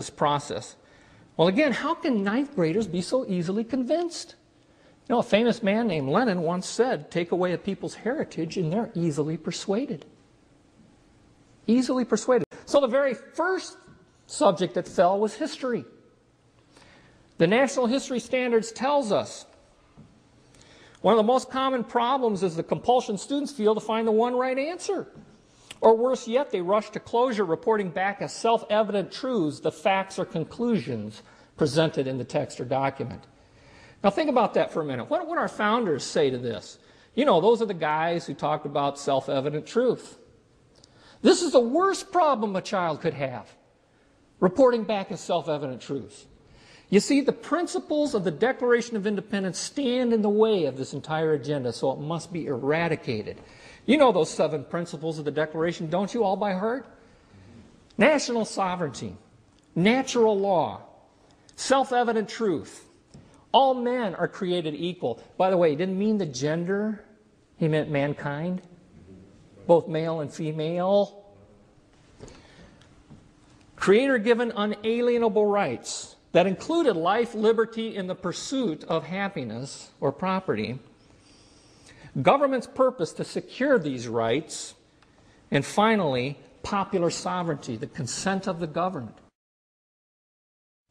this process. Well, again, how can ninth graders be so easily convinced? You know, a famous man named Lenin once said, take away a people's heritage and they're easily persuaded. Easily persuaded. So the very first subject that fell was history. The National History Standards tells us one of the most common problems is the compulsion students feel to find the one right answer. Or worse yet, they rush to closure reporting back as self-evident truths the facts or conclusions presented in the text or document. Now think about that for a minute. What would our founders say to this? You know, those are the guys who talked about self-evident truth. This is the worst problem a child could have, reporting back as self-evident truths. You see, the principles of the Declaration of Independence stand in the way of this entire agenda, so it must be eradicated. You know those 7 principles of the Declaration, don't you, all by heart? National sovereignty, natural law, self-evident truth. All men are created equal. By the way, he didn't mean the gender, he meant mankind, both male and female. Creator-given unalienable rights that included life, liberty, and the pursuit of happiness or property. Government's purpose to secure these rights. And finally, popular sovereignty, the consent of the governed.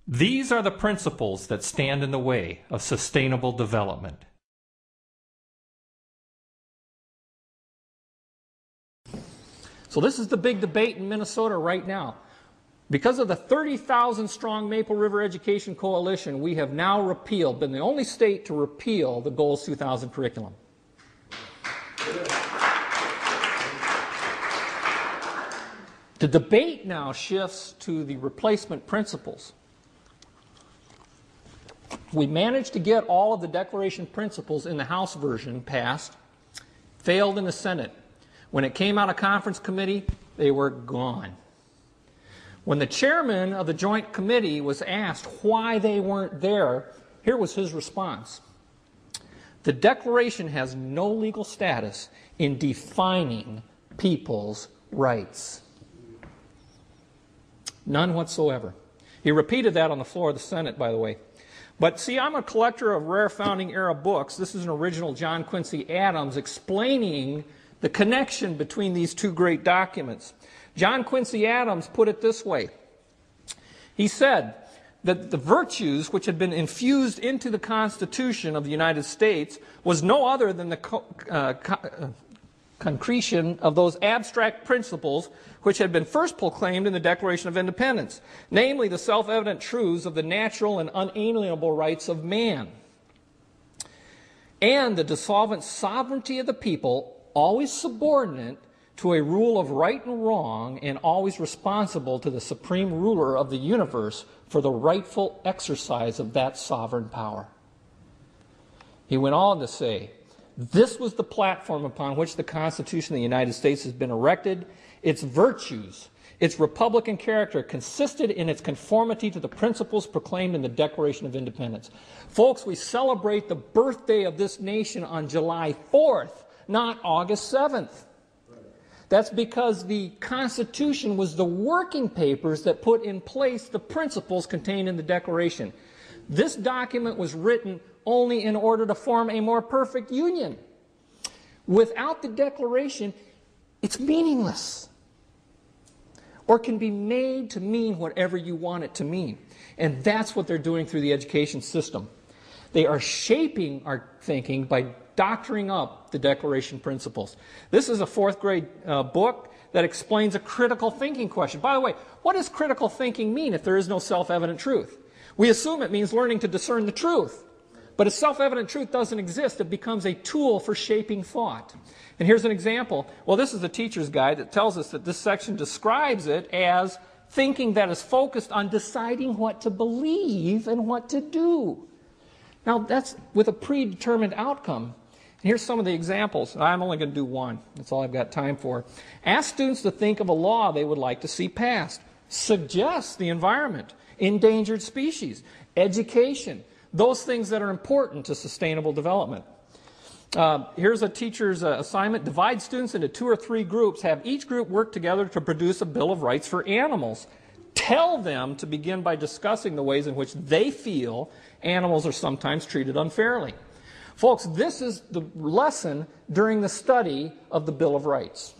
These are the principles that stand in the way of sustainable development. So this is the big debate in Minnesota right now. Because of the 30,000 strong Maple River Education Coalition, we have now been the only state to repeal the Goals 2000 curriculum. The debate now shifts to the replacement principles. We managed to get all of the Declaration principles in the House version passed, failed in the Senate. When it came out of conference committee, they were gone. When the chairman of the Joint Committee was asked why they weren't there, here was his response. The Declaration has no legal status in defining people's rights. None whatsoever. He repeated that on the floor of the Senate, by the way. But see, I'm a collector of rare founding era books. This is an original John Quincy Adams explaining the connection between these two great documents. John Quincy Adams put it this way. He said that the virtues which had been infused into the Constitution of the United States was no other than the concretion of those abstract principles which had been first proclaimed in the Declaration of Independence, namely the self-evident truths of the natural and unalienable rights of man, and the dissolvent sovereignty of the people, always subordinate to a rule of right and wrong and always responsible to the supreme ruler of the universe for the rightful exercise of that sovereign power. He went on to say, this was the platform upon which the Constitution of the United States has been erected. Its virtues, its republican character consisted in its conformity to the principles proclaimed in the Declaration of Independence. Folks, we celebrate the birthday of this nation on July 4th, not August 7th. That's because the Constitution was the working papers that put in place the principles contained in the Declaration. This document was written only in order to form a more perfect union. Without the Declaration, it's meaningless, or can be made to mean whatever you want it to mean. And that's what they're doing through the education system. They are shaping our thinking by doctoring up the Declaration principles. This is a 4th grade book that explains a critical thinking question. By the way, what does critical thinking mean if there is no self-evident truth? We assume it means learning to discern the truth. But if self-evident truth doesn't exist, it becomes a tool for shaping thought. And here's an example. Well, this is the teacher's guide that tells us that this section describes it as thinking that is focused on deciding what to believe and what to do. Now, that's with a predetermined outcome. And here's some of the examples. I'm only going to do one. That's all I've got time for. Ask students to think of a law they would like to see passed. Suggest the environment, endangered species, education, those things that are important to sustainable development. Here's a teacher's assignment. Divide students into 2 or 3 groups. Have each group work together to produce a Bill of Rights for animals. tell them to begin by discussing the ways in which they feel animals are sometimes treated unfairly. Folks, this is the lesson during the study of the Bill of Rights.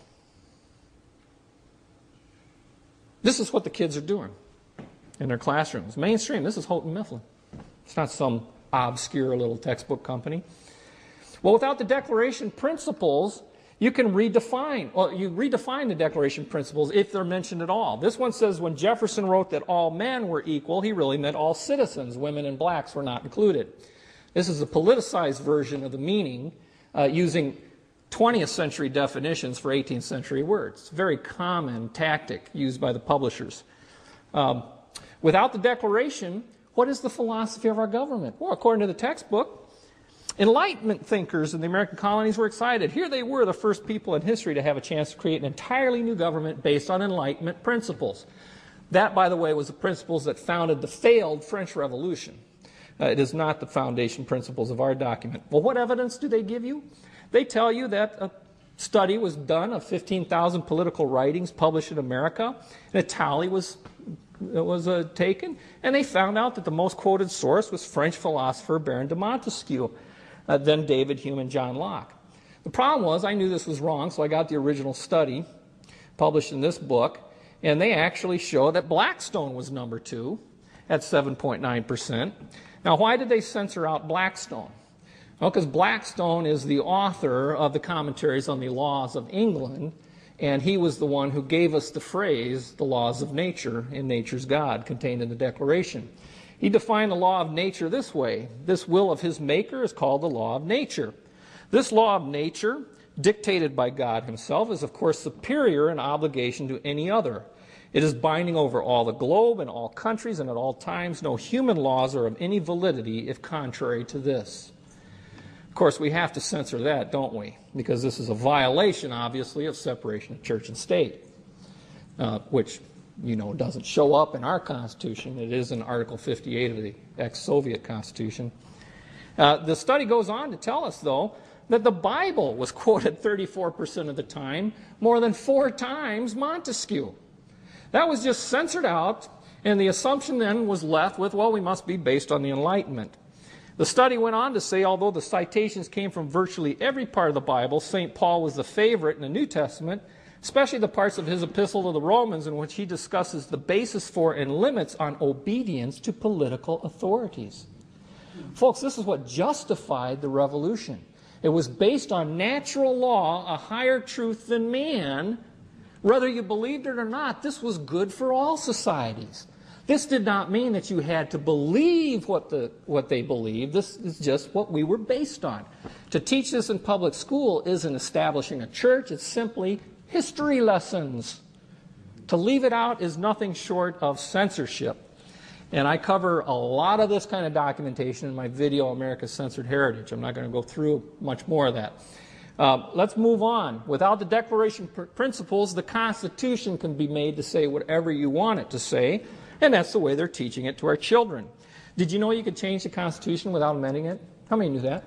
This is what the kids are doing in their classrooms. Mainstream, this is Houghton Mifflin. It's not some obscure little textbook company. Well, without the Declaration principles, you can redefine the Declaration principles if they're mentioned at all. This one says when Jefferson wrote that all men were equal, he really meant all citizens. Women and blacks were not included. This is a politicized version of the meaning using 20th century definitions for 18th century words. It's a very common tactic used by the publishers. Without the Declaration, what is the philosophy of our government? Well, according to the textbook, Enlightenment thinkers in the American colonies were excited. Here they were, the first people in history to have a chance to create an entirely new government based on Enlightenment principles. That, by the way, was the principles that founded the failed French Revolution. It is not the foundation principles of our document. Well, what evidence do they give you? They tell you that a study was done of 15,000 political writings published in America, and a tally was taken, and they found out that the most quoted source was French philosopher Baron de Montesquieu, then David Hume and John Locke. The problem was I knew this was wrong, so I got the original study published in this book, and they actually show that Blackstone was number 2 at 7.9%. Now, why did they censor out Blackstone? Well, because Blackstone is the author of the commentaries on the laws of England, and he was the one who gave us the phrase, the laws of nature in nature's God, contained in the Declaration. He defined the law of nature this way. This will of his maker is called the law of nature. This law of nature, dictated by God himself, is of course superior in obligation to any other. It is binding over all the globe and all countries and at all times. No human laws are of any validity if contrary to this. Of course, we have to censor that, don't we? Because this is a violation, obviously, of separation of church and state, which, you know, doesn't show up in our Constitution. It is in Article 58 of the ex-Soviet Constitution. The study goes on to tell us, though, that the Bible was quoted 34% of the time, more than 4 times Montesquieu. That was just censored out, and the assumption then was left with, well, we must be based on the Enlightenment. The study went on to say, although the citations came from virtually every part of the Bible, St. Paul was the favorite in the New Testament, especially the parts of his epistle to the Romans in which he discusses the basis for and limits on obedience to political authorities. Folks, this is what justified the revolution. It was based on natural law, a higher truth than man. Whether you believed it or not, this was good for all societies. This did not mean that you had to believe what they believed. This is just what we were based on. To teach this in public school isn't establishing a church. It's simply history lessons. To leave it out is nothing short of censorship. And I cover a lot of this kind of documentation in my video, America's Censored Heritage. I'm not going to go through much more of that. Let's move on. Without the Declaration principles, the Constitution can be made to say whatever you want it to say, and that's the way they're teaching it to our children. Did you know you could change the Constitution without amending it? How many knew that?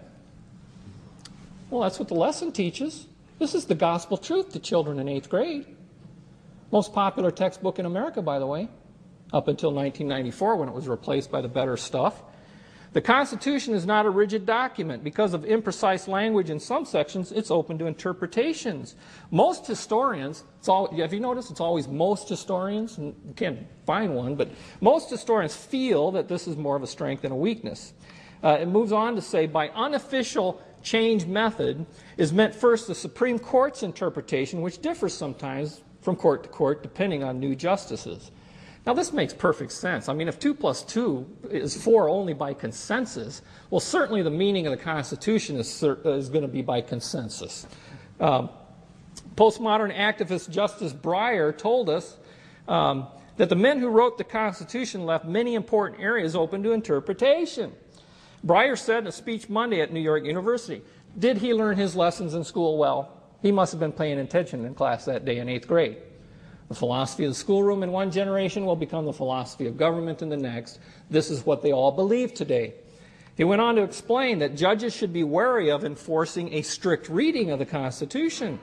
Well, that's what the lesson teaches. This is the gospel truth to children in 8th grade. Most popular textbook in America, by the way, up until 1994 when it was replaced by the better stuff. The Constitution is not a rigid document. Because of imprecise language in some sections, it's open to interpretations. Most historians, have you noticed it's always most historians? You can't find one, but most historians feel that this is more of a strength than a weakness. It moves on to say, by unofficial change method is meant first the Supreme Court's interpretation, which differs sometimes from court to court depending on new justices. Now, this makes perfect sense. I mean, if 2 plus 2 is 4 only by consensus, well, certainly the meaning of the Constitution is going to be by consensus. Postmodern activist Justice Breyer told us that the men who wrote the Constitution left many important areas open to interpretation. Breyer said in a speech Monday at New York University, did he learn his lessons in school well? He must have been paying attention in class that day in 8th grade. The philosophy of the schoolroom in one generation will become the philosophy of government in the next. This is what they all believe today. He went on to explain that judges should be wary of enforcing a strict reading of the Constitution.